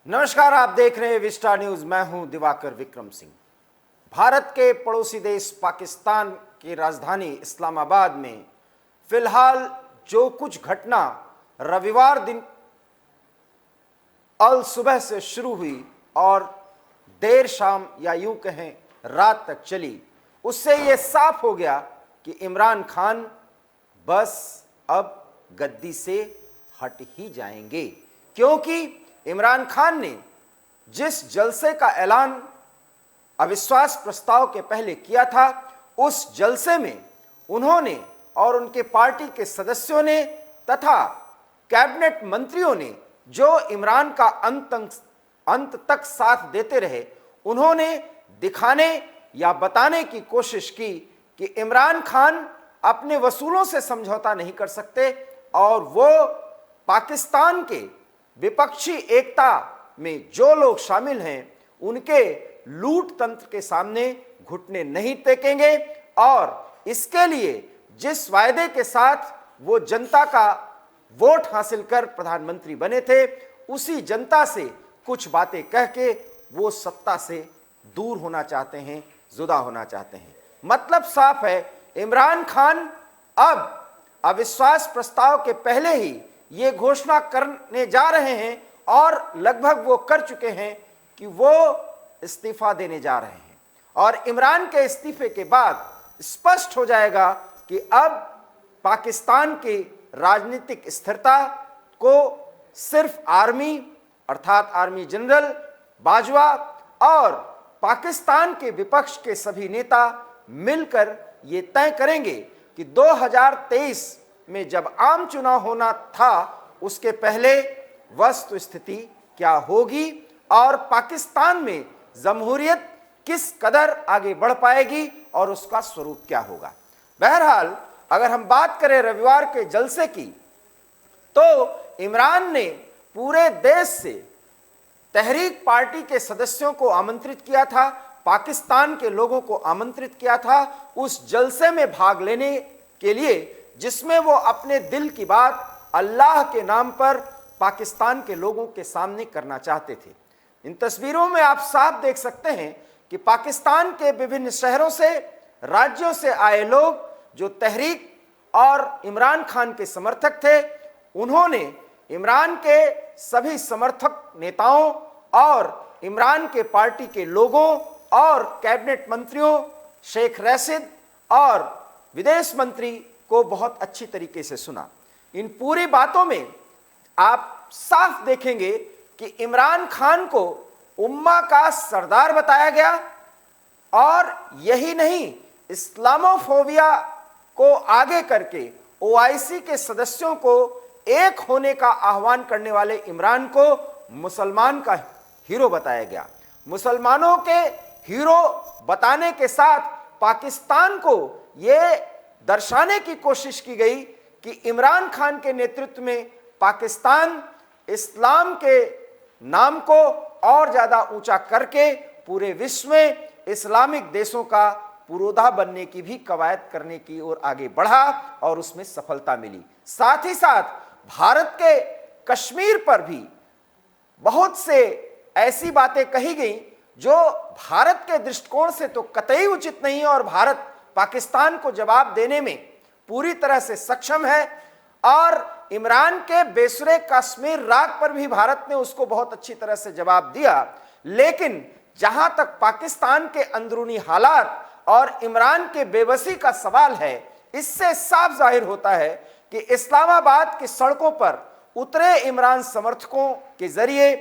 नमस्कार, आप देख रहे हैं विस्टा न्यूज। मैं हूं दिवाकर विक्रम सिंह। भारत के पड़ोसी देश पाकिस्तान की राजधानी इस्लामाबाद में फिलहाल जो कुछ घटना रविवार दिन अल सुबह से शुरू हुई और देर शाम या यूं कहें रात तक चली, उससे ये साफ हो गया कि इमरान खान बस अब गद्दी से हट ही जाएंगे। क्योंकि इमरान खान ने जिस जलसे का ऐलान अविश्वास प्रस्ताव के पहले किया था, उस जलसे में उन्होंने और उनके पार्टी के सदस्यों ने तथा कैबिनेट मंत्रियों ने जो इमरान का अंत तक साथ देते रहे, उन्होंने दिखाने या बताने की कोशिश की कि इमरान खान अपने वसूलों से समझौता नहीं कर सकते और वो पाकिस्तान के विपक्षी एकता में जो लोग शामिल हैं उनके लूट तंत्र के सामने घुटने नहीं टेकेंगे। और इसके लिए जिस वायदे के साथ वो जनता का वोट हासिल कर प्रधानमंत्री बने थे, उसी जनता से कुछ बातें कह के वो सत्ता से दूर होना चाहते हैं, जुदा होना चाहते हैं। मतलब साफ है, इमरान खान अब अविश्वास प्रस्ताव के पहले ही ये घोषणा करने जा रहे हैं और लगभग वो कर चुके हैं कि वो इस्तीफा देने जा रहे हैं। और इमरान के इस्तीफे के बाद स्पष्ट हो जाएगा कि अब पाकिस्तान की राजनीतिक स्थिरता को सिर्फ आर्मी अर्थात आर्मी जनरल बाजवा और पाकिस्तान के विपक्ष के सभी नेता मिलकर ये तय करेंगे कि 2023 में जब आम चुनाव होना था, उसके पहले वस्तु स्थिति क्या होगी और पाकिस्तान में जमहूरियत किस कदर आगे बढ़ पाएगी और उसका स्वरूप क्या होगा। बहरहाल, अगर हम बात करें रविवार के जलसे की, तो इमरान ने पूरे देश से तहरीक पार्टी के सदस्यों को आमंत्रित किया था, पाकिस्तान के लोगों को आमंत्रित किया था उस जलसे में भाग लेने के लिए, जिसमें वो अपने दिल की बात अल्लाह के नाम पर पाकिस्तान के लोगों के सामने करना चाहते थे। इन तस्वीरों में आप साफ देख सकते हैं कि पाकिस्तान के विभिन्न शहरों से, राज्यों से आए लोग जो तहरीक और इमरान खान के समर्थक थे, उन्होंने इमरान के सभी समर्थक नेताओं और इमरान के पार्टी के लोगों और कैबिनेट मंत्रियों शेख रशीद और विदेश मंत्री को बहुत अच्छी तरीके से सुना। इन पूरी बातों में आप साफ देखेंगे कि इमरान खान को उम्मा का सरदार बताया गया और यही नहीं, इस्लामोफोबिया को आगे करके ओआईसी के सदस्यों को एक होने का आह्वान करने वाले इमरान को मुसलमान का हीरो बताया गया। मुसलमानों के हीरो बताने के साथ पाकिस्तान को यह दर्शाने की कोशिश की गई कि इमरान खान के नेतृत्व में पाकिस्तान इस्लाम के नाम को और ज्यादा ऊंचा करके पूरे विश्व में इस्लामिक देशों का पुरोधा बनने की भी कवायद करने की ओर आगे बढ़ा और उसमें सफलता मिली। साथ ही साथ भारत के कश्मीर पर भी बहुत से ऐसी बातें कही गई जो भारत के दृष्टिकोण से तो कतई उचित नहीं है और भारत पाकिस्तान को जवाब देने में पूरी तरह से सक्षम है। और इमरान के बेसुरे कश्मीर राग पर भी भारत ने उसको बहुत अच्छी तरह से जवाब दिया। लेकिन जहां तक पाकिस्तान के अंदरूनी हालात और इमरान के बेबसी का सवाल है, इससे साफ जाहिर होता है कि इस्लामाबाद की सड़कों पर उतरे इमरान समर्थकों के जरिए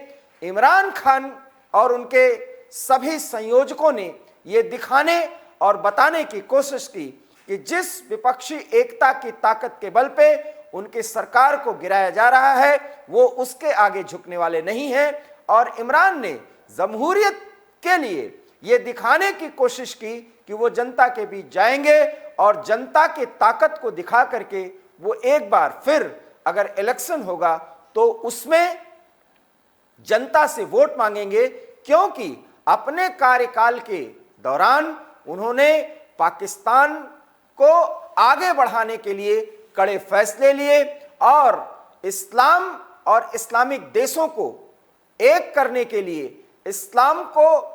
इमरान खान और उनके सभी संयोजकों ने यह दिखाने और बताने की कोशिश की कि जिस विपक्षी एकता की ताकत के बल पे उनकी सरकार को गिराया जा रहा है, वो उसके आगे झुकने वाले नहीं हैं। और इमरान ने जमहूरियत के लिए ये दिखाने की कोशिश की कि वो जनता के बीच जाएंगे और जनता की ताकत को दिखा करके वो एक बार फिर अगर इलेक्शन होगा तो उसमें जनता से वोट मांगेंगे, क्योंकि अपने कार्यकाल के दौरान उन्होंने पाकिस्तान को आगे बढ़ाने के लिए कड़े फैसले लिए और इस्लाम और इस्लामिक देशों को एक करने के लिए, इस्लाम को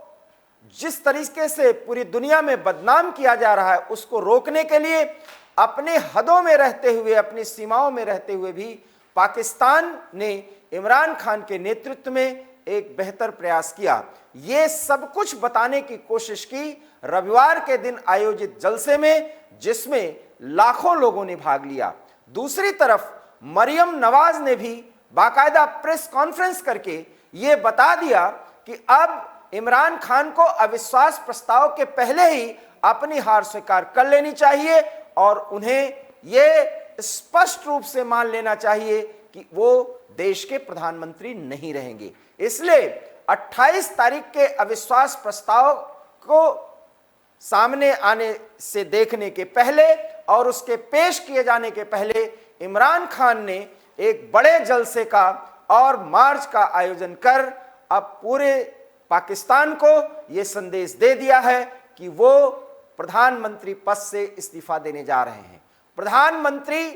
जिस तरीके से पूरी दुनिया में बदनाम किया जा रहा है उसको रोकने के लिए अपने हदों में रहते हुए, अपनी सीमाओं में रहते हुए भी पाकिस्तान ने इमरान खान के नेतृत्व में एक बेहतर प्रयास किया। ये सब कुछ बताने की कोशिश की रविवार के दिन आयोजित जलसे में, जिसमें लाखों लोगों ने भाग लिया। दूसरी तरफ मरियम नवाज ने भी बाकायदा प्रेस कॉन्फ्रेंस करके ये बता दिया कि अब इमरान खान को अविश्वास प्रस्ताव के पहले ही अपनी हार स्वीकार कर लेनी चाहिए और उन्हें यह स्पष्ट रूप से मान लेना चाहिए कि वो देश के प्रधानमंत्री नहीं रहेंगे। इसलिए 28 तारीख के अविश्वास प्रस्ताव को सामने आने से देखने के पहले और उसके पेश किए जाने के पहले इमरान खान ने एक बड़े जलसे का और मार्च का आयोजन कर अब पूरे पाकिस्तान को यह संदेश दे दिया है कि वो प्रधानमंत्री पद से इस्तीफा देने जा रहे हैं। प्रधानमंत्री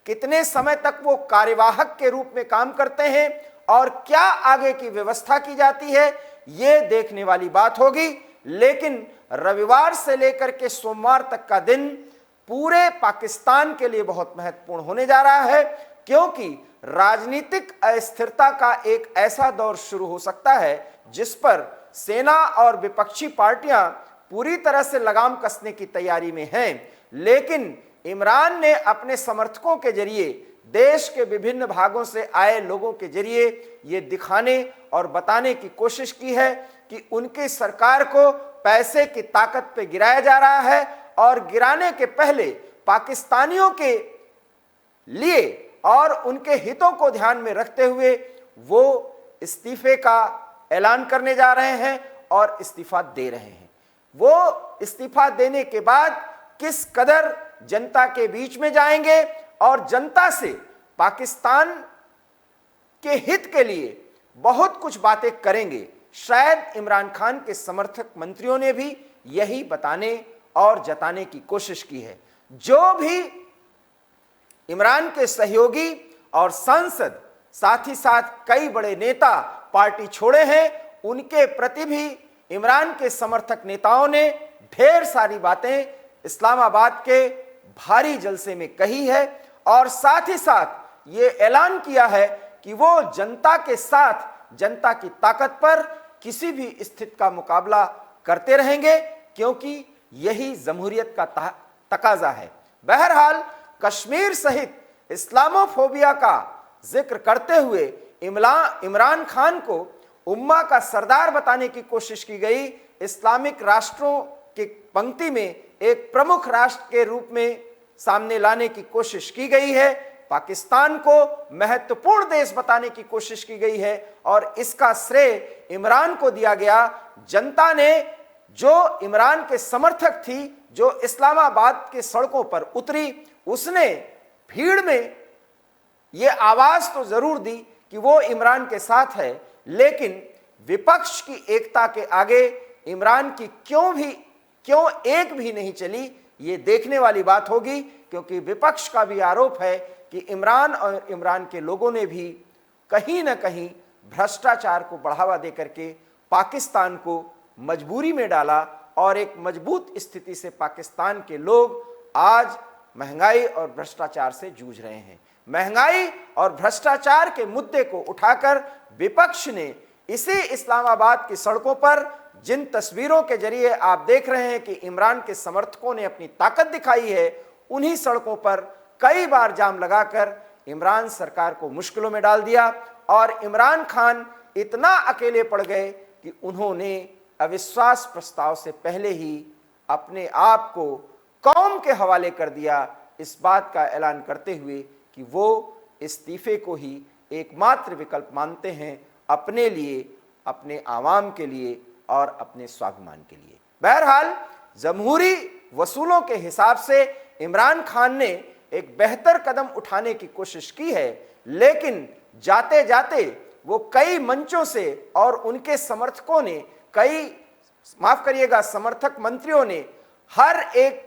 कितने समय तक वो कार्यवाहक के रूप में काम करते हैं और क्या आगे की व्यवस्था की जाती है, ये देखने वाली बात होगी। लेकिन रविवार से लेकर के सोमवार तक का दिन पूरे पाकिस्तान के लिए बहुत महत्वपूर्ण होने जा रहा है, क्योंकि राजनीतिक अस्थिरता का एक ऐसा दौर शुरू हो सकता है जिस पर सेना और विपक्षी पार्टियां पूरी तरह से लगाम कसने की तैयारी में हैं। लेकिन इमरान ने अपने समर्थकों के जरिए, देश के विभिन्न भागों से आए लोगों के जरिए ये दिखाने और बताने की कोशिश की है कि उनकी सरकार को पैसे की ताकत पे गिराया जा रहा है और गिराने के पहले पाकिस्तानियों के लिए और उनके हितों को ध्यान में रखते हुए वो इस्तीफे का ऐलान करने जा रहे हैं और इस्तीफा दे रहे हैं। वो इस्तीफा देने के बाद किस कदर जनता के बीच में जाएंगे और जनता से पाकिस्तान के हित के लिए बहुत कुछ बातें करेंगे। शायद इमरान खान के समर्थक मंत्रियों ने भी यही बताने और जताने की कोशिश की है। जो भी इमरान के सहयोगी और सांसद, साथ ही साथ कई बड़े नेता पार्टी छोड़े हैं, उनके प्रति भी इमरान के समर्थक नेताओं ने ढेर सारी बातें इस्लामाबाद के भारी जलसे में कही है और साथ ही साथ ये ऐलान किया है कि वो जनता के साथ, जनता की ताकत पर किसी भी स्थिति का मुकाबला करते रहेंगे, क्योंकि यही जमहूरियत का तकाजा है। बहरहाल कश्मीर सहित इस्लामोफोबिया का जिक्र करते हुए इमरान खान को उम्मा का सरदार बताने की कोशिश की गई। इस्लामिक राष्ट्रों की पंक्ति में एक प्रमुख राष्ट्र के रूप में सामने लाने की कोशिश की गई है। पाकिस्तान को महत्वपूर्ण देश बताने की कोशिश की गई है और इसका श्रेय इमरान को दिया गया। जनता ने, जो इमरान के समर्थक थी, जो इस्लामाबाद के सड़कों पर उतरी, उसने भीड़ में यह आवाज तो जरूर दी कि वो इमरान के साथ है, लेकिन विपक्ष की एकता के आगे इमरान की क्यों एक भी नहीं चली, ये देखने वाली बात होगी। क्योंकि विपक्ष का भी आरोप है कि इमरान और इमरान के लोगों ने भी कहीं ना कहीं भ्रष्टाचार को बढ़ावा देकर के पाकिस्तान को मजबूरी में डाला और एक मजबूत स्थिति से पाकिस्तान के लोग आज महंगाई और भ्रष्टाचार से जूझ रहे हैं। महंगाई और भ्रष्टाचार के मुद्दे को उठाकर विपक्ष ने इसी इस्लामाबाद की सड़कों पर जिन तस्वीरों के जरिए आप देख रहे हैं कि इमरान के समर्थकों ने अपनी ताकत दिखाई है, उन्हीं सड़कों पर कई बार जाम लगाकर इमरान सरकार को मुश्किलों में डाल दिया और इमरान खान इतना अकेले पड़ गए कि उन्होंने अविश्वास प्रस्ताव से पहले ही अपने आप को कौम के हवाले कर दिया, इस बात का ऐलान करते हुए कि वो इस्तीफे को ही एकमात्र विकल्प मानते हैं अपने लिए, अपने आवाम के लिए और अपने स्वाभिमान के लिए। बहरहाल जमहूरी वसूलों के हिसाब से इमरान खान ने एक बेहतर कदम उठाने की कोशिश की है, लेकिन जाते जाते वो कई मंचों से और उनके समर्थकों ने, समर्थक मंत्रियों ने हर एक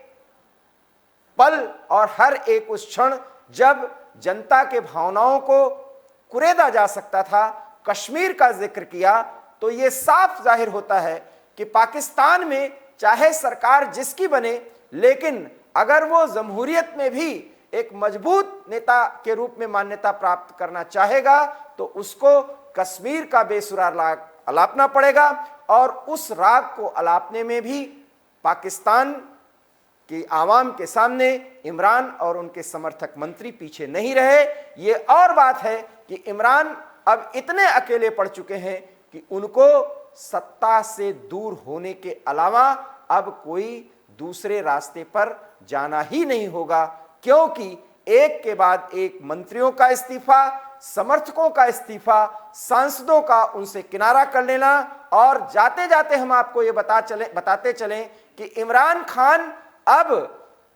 पल और हर एक उस क्षण जब जनता के भावनाओं को कुरेदा जा सकता था, कश्मीर का जिक्र किया, तो यह साफ जाहिर होता है कि पाकिस्तान में चाहे सरकार जिसकी बने, लेकिन अगर वो जमहूरियत में भी एक मजबूत नेता के रूप में मान्यता प्राप्त करना चाहेगा तो उसको कश्मीर का बेसुरार राग अलापना पड़ेगा, और उस राग को अलापने में भी पाकिस्तान की आवाम के सामने इमरान और उनके समर्थक मंत्री पीछे नहीं रहे। ये और बात है कि इमरान अब इतने अकेले पड़ चुके हैं कि उनको सत्ता से दूर होने के अलावा अब कोई दूसरे रास्ते पर जाना ही नहीं होगा, क्योंकि एक के बाद एक मंत्रियों का इस्तीफा, समर्थकों का इस्तीफा, सांसदों का उनसे किनारा कर लेना, और जाते जाते हम आपको ये बताते चलें कि इमरान खान अब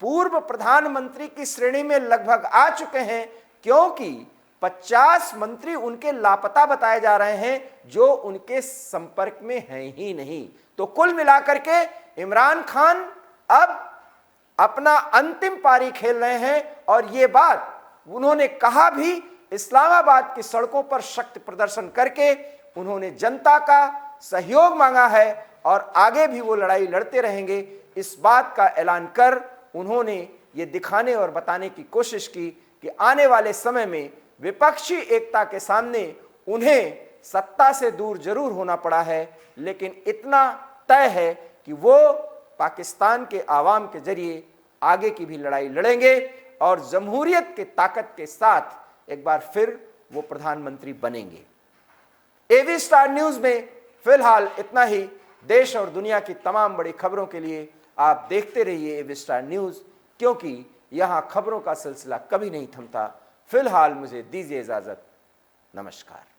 पूर्व प्रधानमंत्री की श्रेणी में लगभग आ चुके हैं, क्योंकि 50 मंत्री उनके लापता बताए जा रहे हैं जो उनके संपर्क में हैं ही नहीं। तो कुल मिलाकर के इमरान खान अब अपना अंतिम पारी खेल रहे हैं, और ये बात उन्होंने कहा भी इस्लामाबाद की सड़कों पर शक्ति प्रदर्शन करके उन्होंने जनता का सहयोग मांगा है, और आगे भी वो लड़ाई लड़ते रहेंगे। इस बात का ऐलान कर उन्होंने ये दिखाने और बताने की कोशिश की कि आने वाले समय में विपक्षी एकता के सामने उन्हें सत्ता से दूर जरूर होना पड़ा है, लेकिन इतना तय है कि वो पाकिस्तान के आवाम के जरिए आगे की भी लड़ाई लड़ेंगे, और जमहूरियत की ताकत के साथ एक बार फिर वो प्रधानमंत्री बनेंगे। एवी स्टार न्यूज में फिलहाल इतना ही। देश और दुनिया की तमाम बड़ी खबरों के लिए आप देखते रहिए एवी स्टार न्यूज, क्योंकि यहां खबरों का सिलसिला कभी नहीं थमता। फिलहाल मुझे दीजिए इजाजत। नमस्कार।